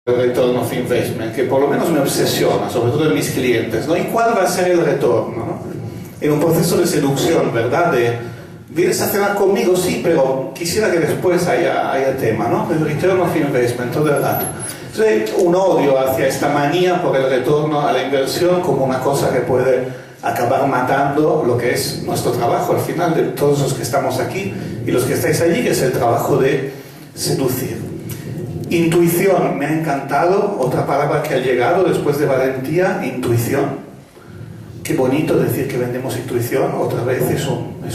el retorno of investment, que por lo menos me obsesiona, sobre todo en mis clientes, ¿no? ¿Y cuál va a ser el retorno, ¿no? En un proceso de seducción, ¿verdad? De, vienes a cenar conmigo, sí, pero quisiera que después haya tema, ¿no? El return of investment, todo el rato. Entonces, un odio hacia esta manía por el retorno a la inversión como una cosa que puede acabar matando lo que es nuestro trabajo, al final, de todos los que estamos aquí y los que estáis allí, que es el trabajo de seducir. Intuición, me ha encantado, otra palabra que ha llegado después de valentía, intuición. Qué bonito decir que vendemos intuición, otra vez es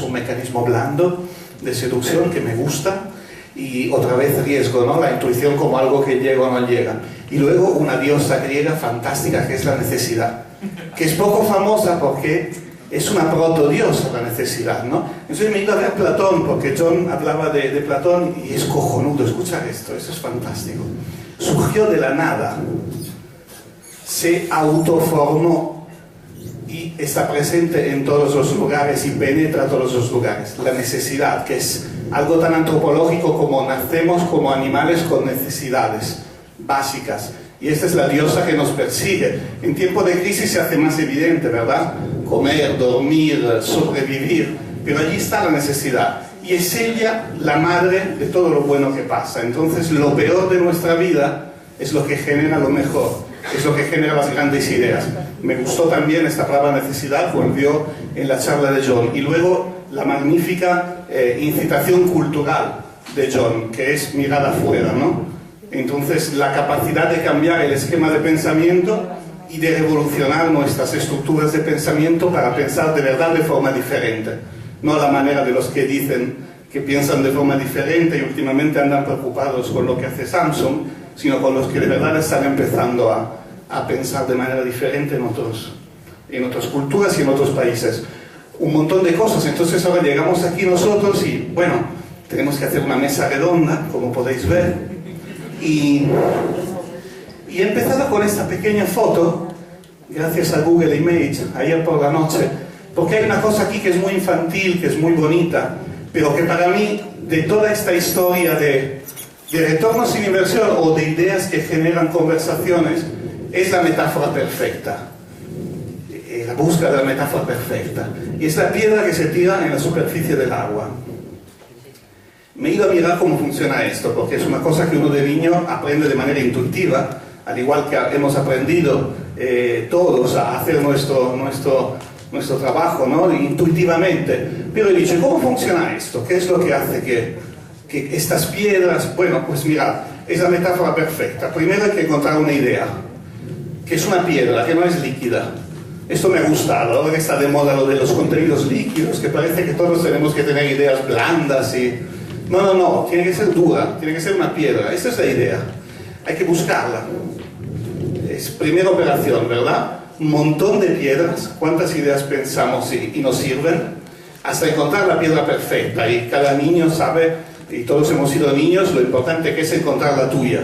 un mecanismo blando de seducción que me gusta, y otra vez riesgo, ¿no? La intuición como algo que llega o no llega. Y luego una diosa griega fantástica que es la necesidad, que es poco famosa porque es una protodiosa la necesidad, ¿no? Entonces me he ido a ver Platón, porque John hablaba de Platón, y es cojonudo escuchar esto, eso es fantástico. Surgió de la nada, se autoformó y está presente en todos los lugares y penetra todos los lugares. La necesidad, que es algo tan antropológico como nacemos como animales con necesidades básicas. Y esta es la diosa que nos persigue. En tiempo de crisis se hace más evidente, ¿verdad? Comer, dormir, sobrevivir, pero allí está la necesidad. Y es ella la madre de todo lo bueno que pasa. Entonces, lo peor de nuestra vida es lo que genera lo mejor, es lo que genera las grandes ideas. Me gustó también esta palabra necesidad, volvió en la charla de John. Y luego la magnífica incitación cultural de John, que es mirar afuera, ¿no? Entonces, la capacidad de cambiar el esquema de pensamiento y de revolucionar nuestras estructuras de pensamiento para pensar de verdad de forma diferente. No a la manera de los que dicen que piensan de forma diferente y últimamente andan preocupados con lo que hace Samsung, sino con los que de verdad están empezando a pensar de manera diferente en otras culturas y en otros países. Un montón de cosas. Entonces ahora llegamos aquí nosotros y, bueno, tenemos que hacer una mesa redonda, como podéis ver. Y he empezado con esta pequeña foto, gracias a Google Image, ayer por la noche, porque hay una cosa aquí que es muy infantil, que es muy bonita, pero que para mí, de toda esta historia de retorno sin inversión o de ideas que generan conversaciones, es la metáfora perfecta. La búsqueda de la metáfora perfecta. Y es la piedra que se tira en la superficie del agua. Me he ido a mirar cómo funciona esto, porque es una cosa que uno de niño aprende de manera intuitiva, al igual que hemos aprendido todos a hacer nuestro trabajo, ¿no? Intuitivamente. Pero he dicho, ¿cómo funciona esto? ¿Qué es lo que hace que estas piedras... Bueno, pues mirad, es la metáfora perfecta. Primero hay que encontrar una idea, que es una piedra, que no es líquida. Esto me ha gustado, ahora que está de moda lo de los contenidos líquidos, que parece que todos tenemos que tener ideas blandas y... No, tiene que ser dura, tiene que ser una piedra, esa es la idea. Hay que buscarla. Es primera operación, ¿verdad? Un montón de piedras, cuántas ideas pensamos y nos sirven, hasta encontrar la piedra perfecta. Y cada niño sabe, y todos hemos sido niños, lo importante que es encontrar la tuya.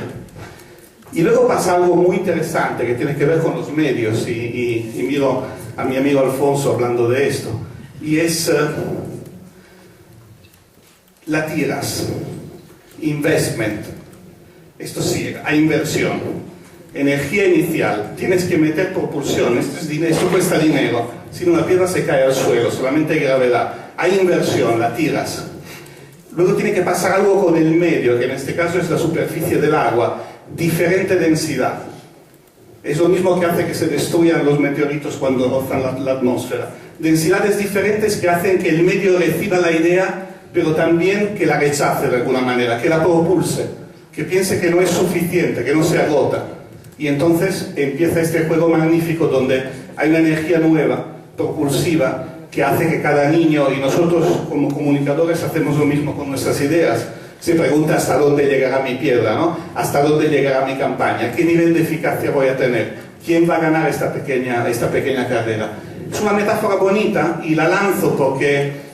Y luego pasa algo muy interesante que tiene que ver con los medios, y miro a mi amigo Alfonso hablando de esto, y es... la tiras, investment, esto sí, hay inversión, energía inicial, tienes que meter propulsión, esto cuesta dinero, si no la piedra se cae al suelo, solamente hay gravedad, hay inversión, la tiras. Luego tiene que pasar algo con el medio, que en este caso es la superficie del agua, diferente densidad. Es lo mismo que hace que se destruyan los meteoritos cuando rozan la atmósfera. Densidades diferentes que hacen que el medio reciba la idea, pero también que la rechace de alguna manera, que la propulse, que piense que no es suficiente, que no se agota. Y entonces empieza este juego magnífico donde hay una energía nueva, propulsiva, que hace que cada niño, y nosotros como comunicadores hacemos lo mismo con nuestras ideas, se pregunta hasta dónde llegará mi piedra, ¿no? Hasta dónde llegará mi campaña, qué nivel de eficacia voy a tener, quién va a ganar esta pequeña carrera. Es una metáfora bonita y la lanzo porque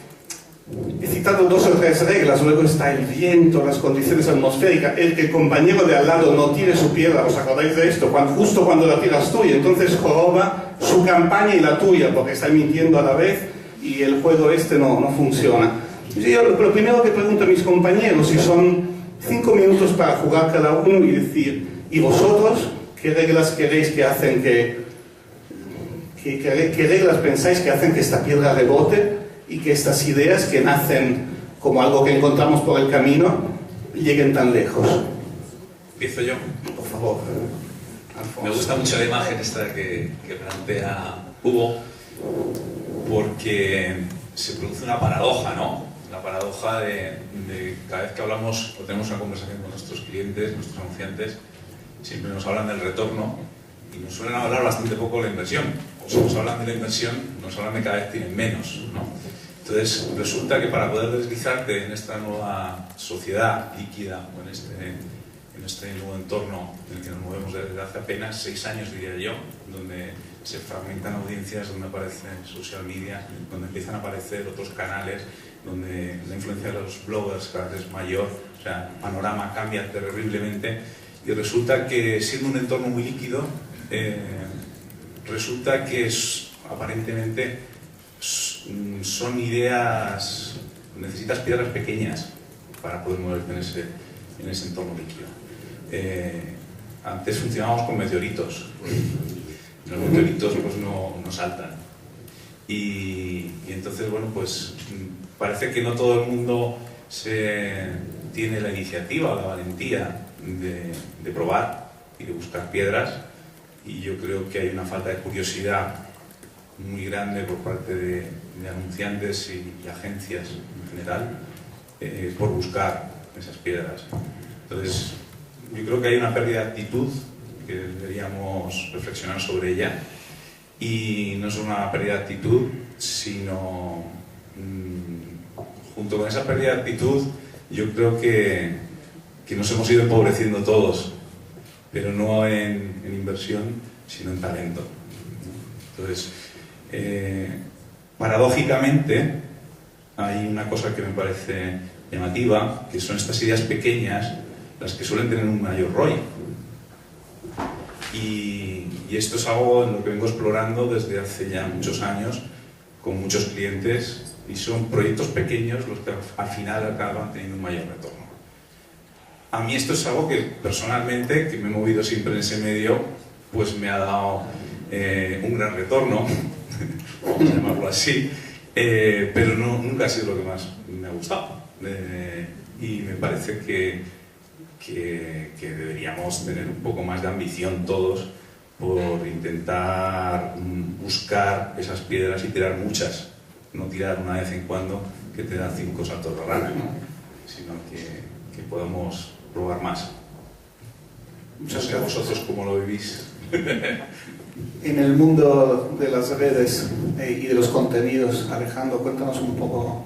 he citado 2 o 3 reglas, luego está el viento, las condiciones atmosféricas, el que el compañero de al lado no tire su piedra, ¿os acordáis de esto? Justo cuando la tiras tú, y entonces joroba su campaña y la tuya, porque está mintiendo a la vez y el juego no funciona. Yo lo primero que pregunto a mis compañeros, si son 5 minutos para jugar cada uno y decir, ¿Y vosotros qué reglas queréis que hacen qué reglas pensáis que hacen que esta piedra rebote y que estas ideas que nacen como algo que encontramos por el camino lleguen tan lejos? Empiezo yo. Por favor, Alfonso. Me gusta mucho la imagen esta que plantea Hugo, porque se produce una paradoja, ¿no? La paradoja de cada vez que hablamos o tenemos una conversación con nuestros clientes, nuestros anunciantes, siempre nos hablan del retorno y nos suelen hablar bastante poco de la inversión. O si nos hablan de la inversión, nos hablan de cada vez tienen menos, ¿no? Entonces, resulta que para poder deslizarte en esta nueva sociedad líquida o en este nuevo entorno en el que nos movemos desde hace apenas 6 años, diría yo, donde se fragmentan audiencias, donde aparece social media, donde empiezan a aparecer otros canales, donde la influencia de los bloggers cada vez es mayor, o sea, el panorama cambia terriblemente y resulta que, siendo un entorno muy líquido, resulta que aparentemente son ideas, necesitas piedras pequeñas para poder moverte en ese entorno líquido. Antes funcionábamos con meteoritos, los meteoritos pues no saltan y entonces, bueno, pues parece que no todo el mundo tiene la iniciativa o la valentía de probar y de buscar piedras, y yo creo que hay una falta de curiosidad muy grande por parte de anunciantes y agencias en general por buscar esas piedras. Entonces, yo creo que hay una pérdida de actitud que deberíamos reflexionar sobre ella, y no es una pérdida de actitud, sino junto con esa pérdida de actitud yo creo que nos hemos ido empobreciendo todos, pero no en inversión, sino en talento. Entonces, paradójicamente, hay una cosa que me parece llamativa, que son estas ideas pequeñas las que suelen tener un mayor ROI. Y esto es algo en lo que vengo explorando desde hace ya muchos años con muchos clientes, y son proyectos pequeños los que al final acaban teniendo un mayor retorno. A mí esto es algo que personalmente, que me he movido siempre en ese medio, pues me ha dado un gran retorno, vamos a llamarlo así, pero nunca ha sido lo que más me ha gustado. Y me parece que deberíamos tener un poco más de ambición todos por intentar buscar esas piedras y tirar muchas, no tirar una vez en cuando que te dan 5 saltos de rana, ¿no? Sino que podamos probar más. No sé vosotros cómo lo vivís. En el mundo de las redes y de los contenidos, Alejandro, cuéntanos un poco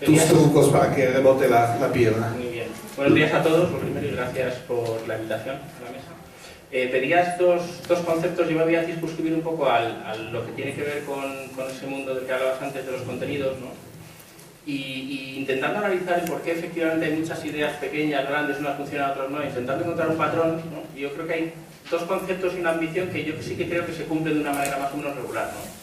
tus trucos para que rebote la piedra. Muy bien. Buenos días a todos, lo primero, y gracias por la invitación a la mesa. Pedías dos conceptos. Yo me voy a circunscribir un poco a lo que tiene que ver con ese mundo del que hablabas antes de los contenidos, ¿no? Y intentando analizar el por qué efectivamente hay muchas ideas pequeñas, grandes, unas funcionan, otras no, intentando encontrar un patrón, ¿no? Y yo creo que hay dos conceptos y una ambición que yo sí que creo que se cumplen de una manera más o menos regular, ¿no?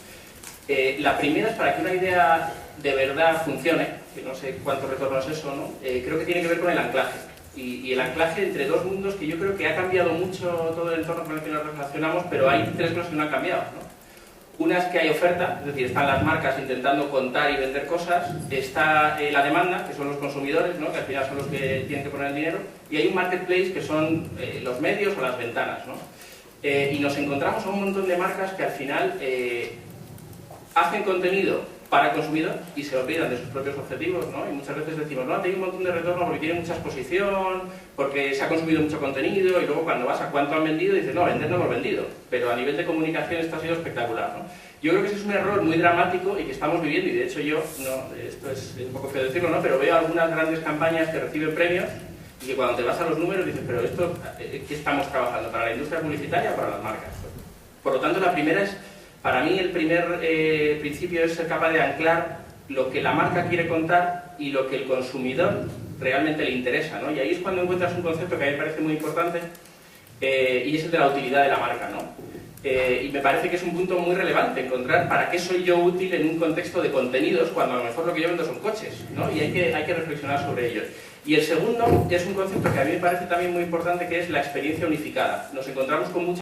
La primera es, para que una idea de verdad funcione, que no sé cuánto retorno es eso, ¿no? Creo que tiene que ver con el anclaje. Y el anclaje entre dos mundos que yo creo que ha cambiado mucho todo el entorno con el que nos relacionamos, pero hay 3 cosas que no han cambiado, ¿no? Una es que hay oferta, es decir, están las marcas intentando contar y vender cosas, está la demanda, que son los consumidores, ¿no? Que al final son los que tienen que poner el dinero, y hay un marketplace que son los medios o las ventanas, ¿no? Y nos encontramos a un montón de marcas que al final hacen contenido para el consumidor y se olvidan de sus propios objetivos, ¿no? Y muchas veces decimos, no, tiene un montón de retorno porque tiene mucha exposición, porque se ha consumido mucho contenido, y luego cuando vas a cuánto han vendido dices, no, vender no hemos vendido, pero a nivel de comunicación esto ha sido espectacular, ¿no? Yo creo que ese es un error muy dramático y que estamos viviendo, y de hecho yo, no, esto es un poco feo decirlo, ¿no? Pero veo algunas grandes campañas que reciben premios y que cuando te vas a los números dices, pero esto, ¿qué estamos trabajando? ¿Para la industria publicitaria o para las marcas? Por lo tanto, la primera es, para mí el primer principio es ser capaz de anclar lo que la marca quiere contar y lo que el consumidor realmente le interesa, ¿no? Y ahí es cuando encuentras un concepto que a mí me parece muy importante, y es el de la utilidad de la marca, ¿no? Y me parece que es un punto muy relevante, encontrar para qué soy yo útil en un contexto de contenidos cuando a lo mejor lo que yo vendo son coches, ¿no? Y hay que reflexionar sobre ellos. Y el segundo es un concepto que a mí me parece también muy importante, que es la experiencia unificada. Nos encontramos con muchas